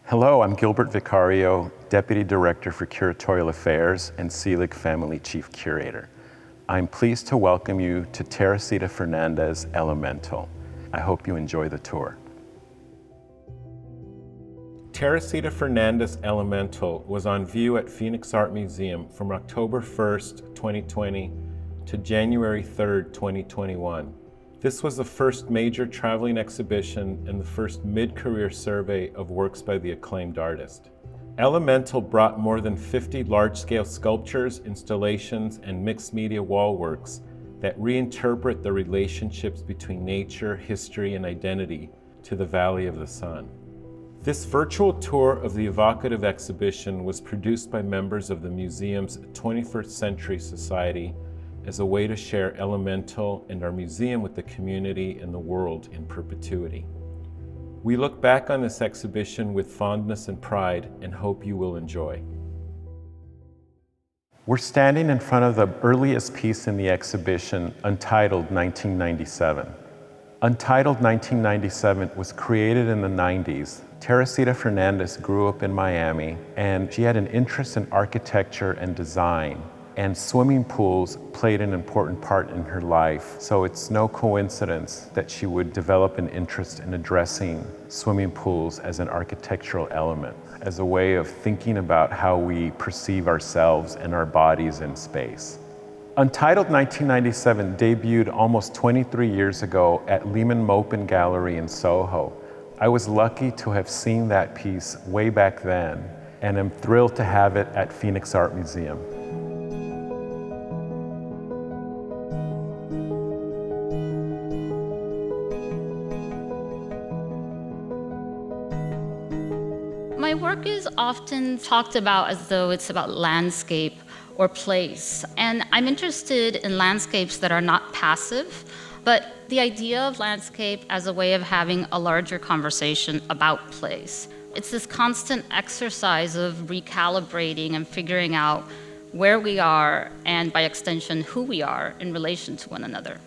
Hello, I'm Gilbert Vicario, Deputy Director for Curatorial Affairs and Selig Family Chief Curator. I'm pleased to welcome you to Teresita Fernández Elemental. I hope you enjoy the tour. Teresita Fernández Elemental was on view at Phoenix Art Museum from October 1st, 2020 to January 3rd, 2021. This was the first major traveling exhibition and the first mid-career survey of works by the acclaimed artist. Elemental brought more than 50 large-scale sculptures, installations, and mixed-media wall works that reinterpret the relationships between nature, history, and identity to the Valley of the Sun. This virtual tour of the evocative exhibition was produced by members of the museum's 21st Century Society as a way to share Elemental and our museum with the community and the world in perpetuity. We look back on this exhibition with fondness and pride and hope you will enjoy. We're standing in front of the earliest piece in the exhibition, Untitled 1997. Untitled 1997 was created in the 90s. Teresita Fernández grew up in Miami, and she had an interest in architecture and design. And swimming pools played an important part in her life. So it's no coincidence that she would develop an interest in addressing swimming pools as an architectural element, as a way of thinking about how we perceive ourselves and our bodies in space. Untitled 1997 debuted almost 23 years ago at Lehman Mopin Gallery in Soho. I was lucky to have seen that piece way back then, and I'm thrilled to have it at Phoenix Art Museum. My work is often talked about as though it's about landscape or place. And I'm interested in landscapes that are not passive, but the idea of landscape as a way of having a larger conversation about place. It's this constant exercise of recalibrating and figuring out where we are, and by extension, who we are in relation to one another.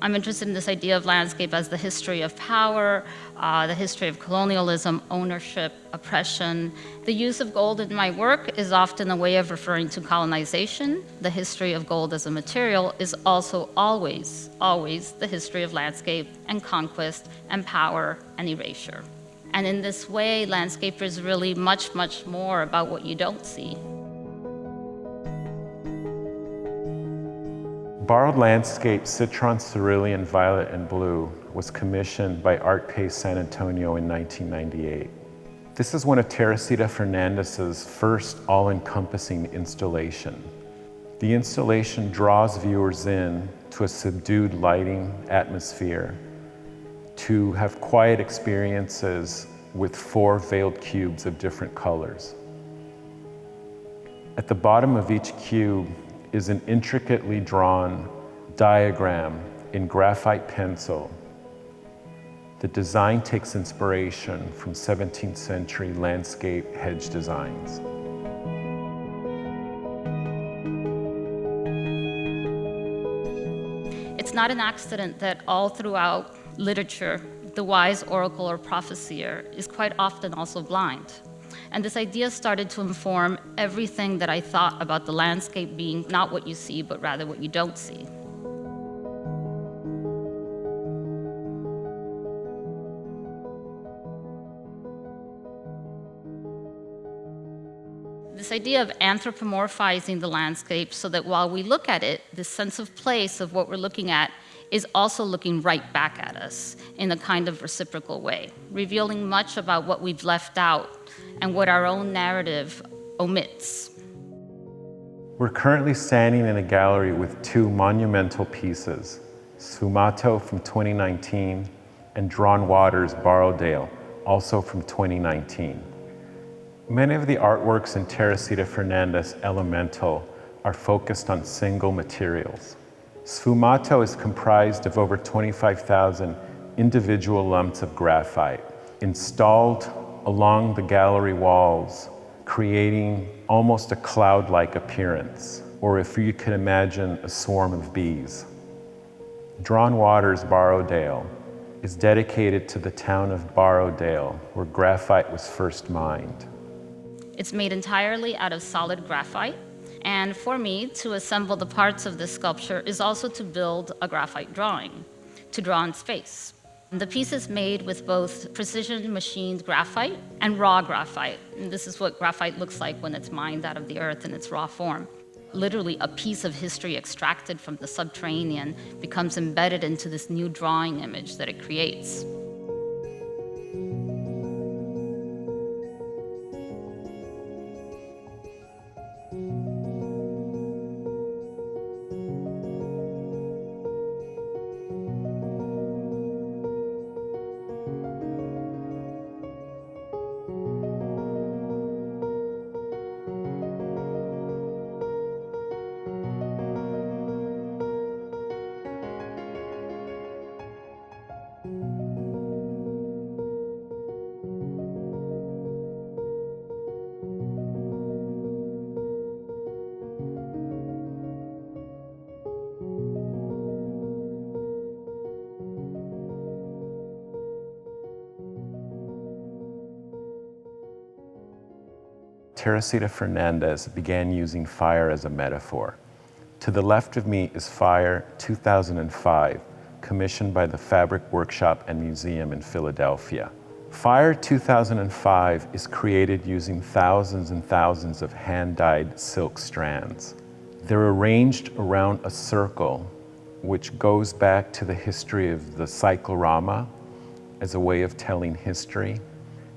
I'm interested in this idea of landscape as the history of power, the history of colonialism, ownership, oppression. The use of gold in my work is often a way of referring to colonization. The history of gold as a material is also always the history of landscape and conquest and power and erasure. And in this way, landscape is really much, much more about what you don't see. Borrowed Landscape, Citron, Cerulean, Violet, and Blue was commissioned by Art Pace San Antonio in 1998. This is one of Teresita Fernández's first all-encompassing installation. The installation draws viewers in to a subdued lighting atmosphere, to have quiet experiences with 4 veiled cubes of different colors. At the bottom of each cube is an intricately drawn diagram in graphite pencil. The design takes inspiration from 17th century landscape hedge designs. It's not an accident that all throughout literature, the wise oracle or prophesier is quite often also blind. And this idea started to inform everything that I thought about the landscape being not what you see, but rather what you don't see. This idea of anthropomorphizing the landscape so that while we look at it, the sense of place of what we're looking at is also looking right back at us in a kind of reciprocal way, revealing much about what we've left out and what our own narrative omits. We're currently standing in a gallery with 2 monumental pieces, Sfumato from 2019 and Drawn Waters, Borrowdale, also from 2019. Many of the artworks in Teresita Fernández Elemental are focused on single materials. Sfumato is comprised of over 25,000 individual lumps of graphite installed along the gallery walls, creating almost a cloud-like appearance, or if you could imagine a swarm of bees. Drawn Waters, Borrowdale is dedicated to the town of Borrowdale, where graphite was first mined. It's made entirely out of solid graphite. And for me, to assemble the parts of this sculpture is also to build a graphite drawing, to draw in space. The piece is made with both precision machined graphite and raw graphite. And this is what graphite looks like when it's mined out of the earth in its raw form. Literally, a piece of history extracted from the subterranean becomes embedded into this new drawing image that it creates. Teresita Fernández began using fire as a metaphor. To the left of me is Fire 2005, commissioned by the Fabric Workshop and Museum in Philadelphia. Fire 2005 is created using thousands and thousands of hand-dyed silk strands. They're arranged around a circle, which goes back to the history of the cyclorama as a way of telling history.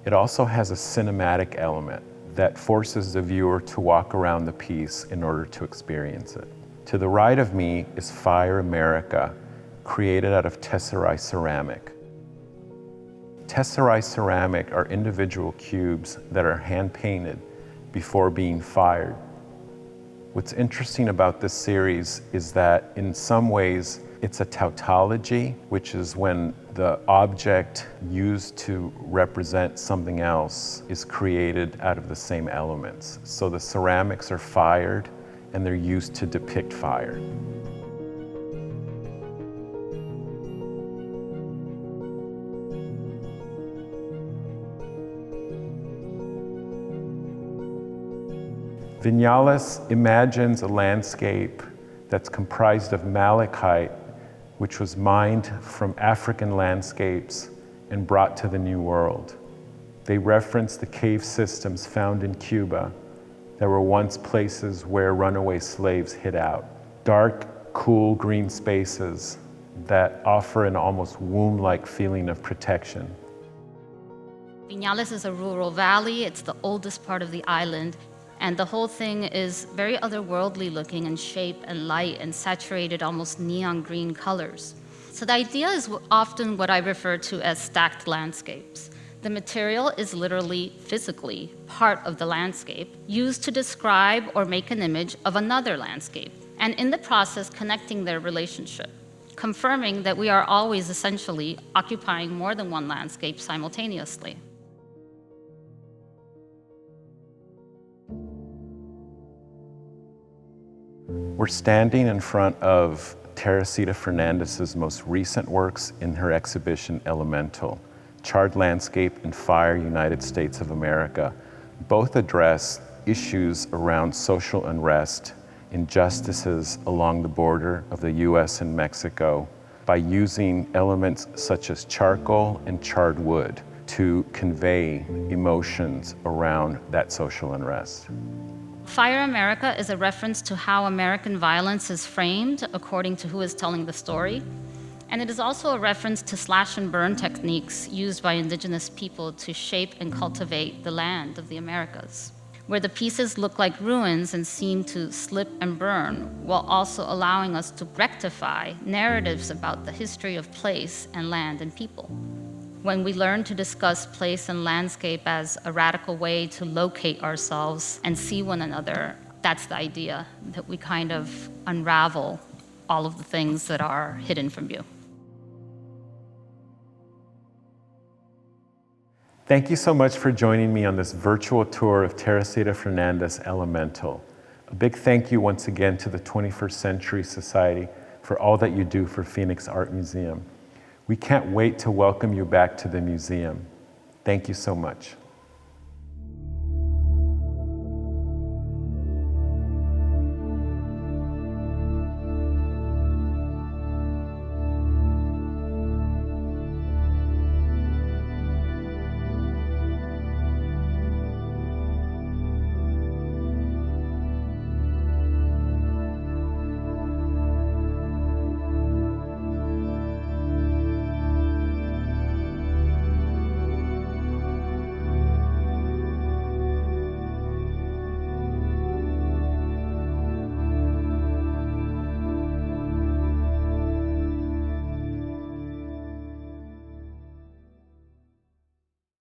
It also has a cinematic element that forces the viewer to walk around the piece in order to experience it. To the right of me is Fire America, created out of tesserae ceramic. Tesserae ceramic are individual cubes that are hand-painted before being fired. What's interesting about this series is that in some ways it's a tautology, which is when the object used to represent something else is created out of the same elements. So the ceramics are fired and they're used to depict fire. Vignales imagines a landscape that's comprised of malachite, which was mined from African landscapes and brought to the New World. They reference the cave systems found in Cuba that were once places where runaway slaves hid out. Dark, cool green spaces that offer an almost womb-like feeling of protection. Vignales is a rural valley. It's the oldest part of the island. And the whole thing is very otherworldly looking in shape and light and saturated almost neon green colors. So the idea is often what I refer to as stacked landscapes. The material is literally, physically, part of the landscape, used to describe or make an image of another landscape, and in the process connecting their relationship, confirming that we are always essentially occupying more than one landscape simultaneously. We're standing in front of Teresita Fernández's most recent works in her exhibition Elemental, Charred Landscape and Fire, United States of America. Both address issues around social unrest, injustices along the border of the US and Mexico by using elements such as charcoal and charred wood to convey emotions around that social unrest. Fire America is a reference to how American violence is framed according to who is telling the story. And it is also a reference to slash and burn techniques used by indigenous people to shape and cultivate the land of the Americas, where the pieces look like ruins and seem to slip and burn, while also allowing us to rectify narratives about the history of place and land and people. When we learn to discuss place and landscape as a radical way to locate ourselves and see one another, that's the idea, that we kind of unravel all of the things that are hidden from view. Thank you so much for joining me on this virtual tour of Teresita Fernández Elemental. A big thank you once again to the 21st Century Society for all that you do for Phoenix Art Museum. We can't wait to welcome you back to the museum. Thank you so much.